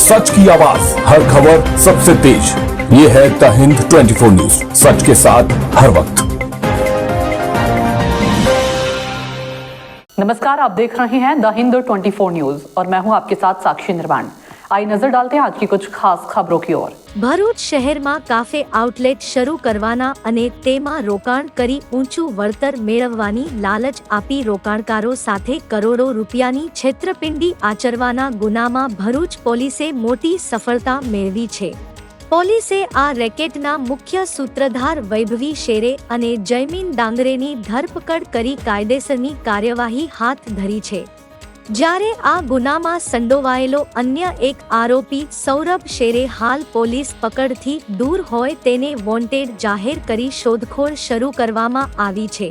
सच की आवाज, हर खबर सबसे तेज। ये है द हिंद 24 न्यूज, सच के साथ हर वक्त। नमस्कार, आप देख रहे हैं द हिंद 24 न्यूज और मैं हूं आपके साथ साक्षी निर्वाण। आइए नजर डालते हैं आज की कुछ खास खबरों की ओर। ભરૂચ શહેરમાં કાફે આઉટલેટ શરૂ કરવાના અને તેમાં રોકાણ કરી ઊંચું વળતર મેળવવાની લાલચ આપી રોકાણકારો સાથે કરોડો રૂપિયાની છેતરપિંડી આચરવાના ગુનામાં ભરૂચ પોલીસે મોટી સફળતા મેળવી છે। પોલીસે આ રેકેટના મુખ્ય સૂત્રધાર વૈભવી શેરે અને જયમીન ડાંગરેની ધરપકડ કરી કાયદેસરની કાર્યવાહી હાથ ધરી છે। જ્યારે આ ગુનામાં સંડોવાયેલો અન્ય એક આરોપી સૌરભ શેરે હાલ પોલીસ પકડથી દૂર હોય તેને વોન્ટેડ જાહેર કરી શોધખોળ શરૂ કરવામાં આવી છે।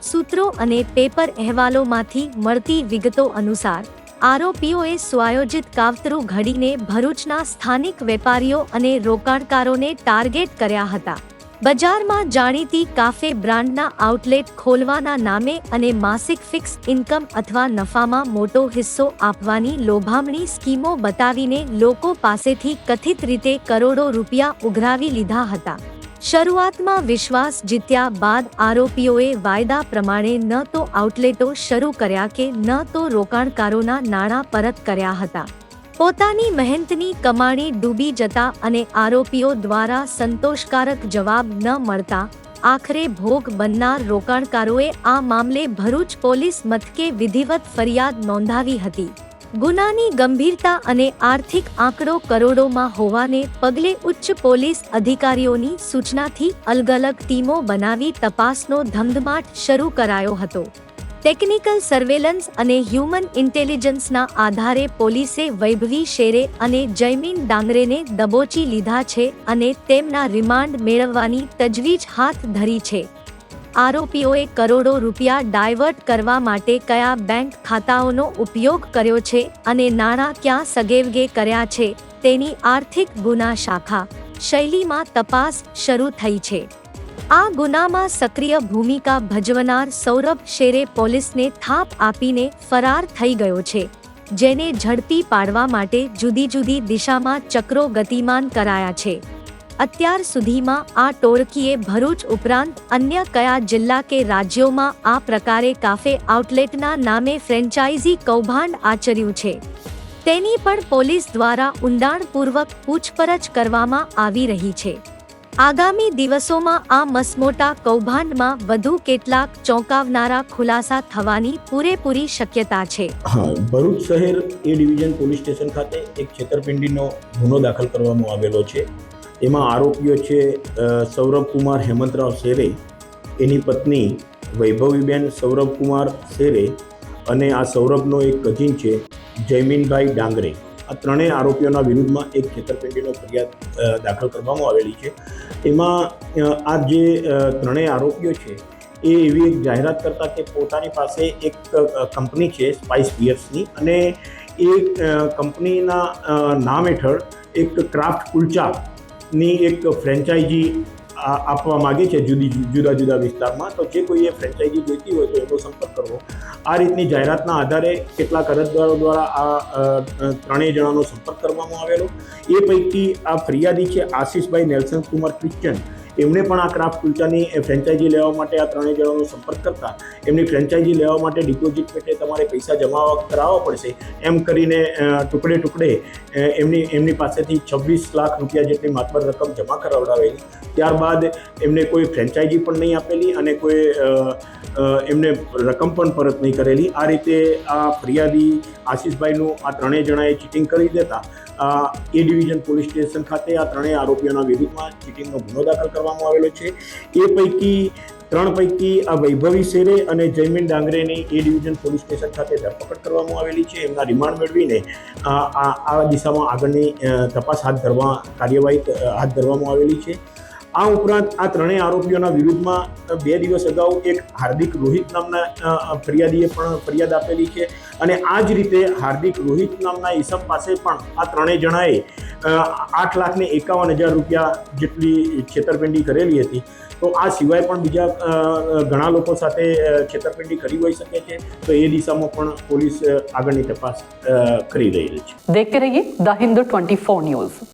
સૂત્રો અને પેપર અહેવાલોમાંથી મળતી વિગતો અનુસાર આરોપીઓએ સ્વાયોજિત કાવતરું ઘડીને ભરૂચના સ્થાનિક વેપારીઓ અને રોકાણકારોને ટાર્ગેટ કર્યા હતા। બજારમાં જાણીતી કાફે બ્રાન્ડના આઉટલેટ ખોલવાના નામે અને માસિક ફિક્સ ઇન્કમ અથવા નફામાં મોટો હિસ્સો આપવાની લોભામણી સ્કીમો બતાવીને લોકો પાસેથી કથિત રીતે કરોડો રૂપિયા ઉઘરાવી લીધા હતા। શરૂઆતમાં વિશ્વાસ જીત્યા બાદ આરોપીઓએ વાયદા પ્રમાણે ન તો આઉટલેટો શરૂ કર્યા કે ન તો રોકાણકારોના નાણાં પરત કર્યા હતા। પોતાની મહેનતની કમાણી ડૂબી જતા અને આરોપીઓ દ્વારા સંતોષકારક જવાબ ન મળતા આખરે ભોગ બનનાર રોકાણકારોએ આ મામલે ભરૂચ પોલીસ મથકે વિધિવત ફરિયાદ નોંધાવી હતી। ગુનાની ગંભીરતા અને આર્થિક આંકડો કરોડોમાં હોવાને પગલે ઉચ્ચ પોલીસ અધિકારીઓની સૂચનાથી અલગ અલગ ટીમો બનાવી તપાસનો ધમધમાટ શરૂ કરાયો હતો। ટેકનિકલ સર્વેલન્સ અને હ્યુમન ઇન્ટેલિજન્સના આધારે પોલીસે વૈભવી શેરે અને જયમીન ડાંગરેને દબોચી લીધા છે અને તેમના રિમાન્ડ મેળવવાની તજવીજ હાથ ધરી છે। આરોપીઓએ કરોડો રૂપિયા ડાયવર્ટ કરવા માટે કયા બેંક ખાતાઓનો ઉપયોગ કર્યો છે અને નાણાં ક્યાં સગેવગે કર્યા છે તેની આર્થિક ગુના શાખા શૈલીમાં તપાસ શરૂ થઈ છે। આ ગુનામાં સક્રિય ભૂમિકા ભજવનાર સૌરભ શેરે પોલીસને થાપ આપીને ફરાર થઈ ગયો છે, જેને ઝડપી પાડવા માટે જુદી જુદી દિશામાં ચક્રો ગતિમાન કરાયા છે। અત્યાર સુધીમાં આ ટોળકીએ ભરૂચ ઉપરાંત અન્ય કયા જિલ્લા કે રાજ્યોમાં આ પ્રકારે કાફે આઉટલેટના નામે ફ્રેન્ચાઇઝી કૌભાંડ આચર્યું છે તેની પણ પોલીસ દ્વારા ઊંડાણપૂર્વક પૂછપરછ કરવામાં આવી રહી છે। આગામી દિવસોમાં આ મસમોટા કૌભાંડમાં વધુ કેટલાક ચોંકાવનારા ખુલાસા થવાની પૂરેપૂરી શક્યતા છે। ભરૂચ શહેર એ ડિવિઝન પોલીસ સ્ટેશન ખાતે એક છેતરપિંડીનો ગુનો દાખલ કરવામાં આવેલો છે। એમાં આરોપીઓ છે સૌરભ કુમાર હેમંતરાવ શેરે, એની પત્ની વૈભવીબેન સૌરભ કુમાર શેરે અને આ સૌરભનો એક કઝિન છે જયમીનભાઈ ડાંગરે। આ ત્રણેય આરોપીઓના વિરુદ્ધમાં એક છેતરપિંડીનો ફરિયાદ દાખલ કરવામાં આવેલી છે। એમાં આ જે ત્રણેય આરોપીઓ છે એ એવી એક જાહેરાત કરતા કે પોતાની પાસે એક કંપની છે સ્પાઇસ બિયર્સની અને એ કંપનીના નામ હેઠળ એક ક્રાફ્ટ કુલચાની એક ફ્રેન્ચાઇઝી આપવા માગે છે જુદા જુદા વિસ્તારમાં। તો જે કોઈ એ ફ્રેન્ચાઇઝી જોઈતી હોય તો એનો સંપર્ક કરવો। આ રીતની જાહેરાતના આધારે કેટલાક અરજદારો દ્વારા આ ત્રણેય જણાનો સંપર્ક કરવામાં આવેલો। એ પૈકી આ ફરિયાદી છે આશીષભાઈ નેલ્સન કુમાર ક્રિશ્ચન, એમણે પણ આ ક્રાફ્ટ કુલચાની ફ્રેન્ચાઇઝી લેવા માટે આ ત્રણેય જણાનો સંપર્ક કરતા એમની ફ્રેન્ચાઇઝી લેવા માટે ડિપોઝિટ પેટે તમારે પૈસા જમા કરાવવા પડશે એમ કરીને ટુકડે એમની પાસેથી 26 લાખ રૂપિયા જેટલી માતબર રકમ જમા કરાવડાવેલી। ત્યારબાદ એમને કોઈ ફ્રેન્ચાઇઝી પણ નહીં આપેલી અને કોઈ એમને રકમ પણ પરત નહીં કરેલી। આ રીતે આ ફરિયાદી આશીષભાઈનું આ ત્રણેય જણાએ ચીટિંગ કરી દેતા એ ડિવિઝન પોલીસ સ્ટેશન ખાતે આ ત્રણેય આરોપીઓના વિરુદ્ધમાં ચીટિંગનો ગુનો દાખલ કરવામાં આવેલો છે। એ પૈકી 3 પૈકી આ વૈભવી શેરે અને જયમીન ડાંગરેની એ ડિવિઝન પોલીસ સ્ટેશન ખાતે ધરપકડ કરવામાં આવેલી છે। એમના રિમાન્ડ મેળવીને આ દિશામાં આગળની તપાસ કાર્યવાહી હાથ ધરવામાં આવેલી છે। આ ઉપરાંત આ ત્રણેય આરોપીઓના વિરુદ્ધમાં 2 દિવસ અગાઉ એક હાર્દિક રોહિત નામના ફરિયાદીએ પણ ફરિયાદ આપેલી છે અને આ જ રીતે હાર્દિક રોહિત નામના ઈસમ પાસે પણ આ ત્રણેય જણાએ 8,51,000 રૂપિયા જેટલી છેતરપિંડી કરેલી હતી. તો આ સિવાય પણ બીજા ઘણા લોકો સાથે છેતરપિંડી કરી હોઈ શકે છે. તો એ દિશામાં પણ પોલીસ આગળની તપાસ કરી રહી છે. देखते रहिए द हिंदू 24 न्यूज.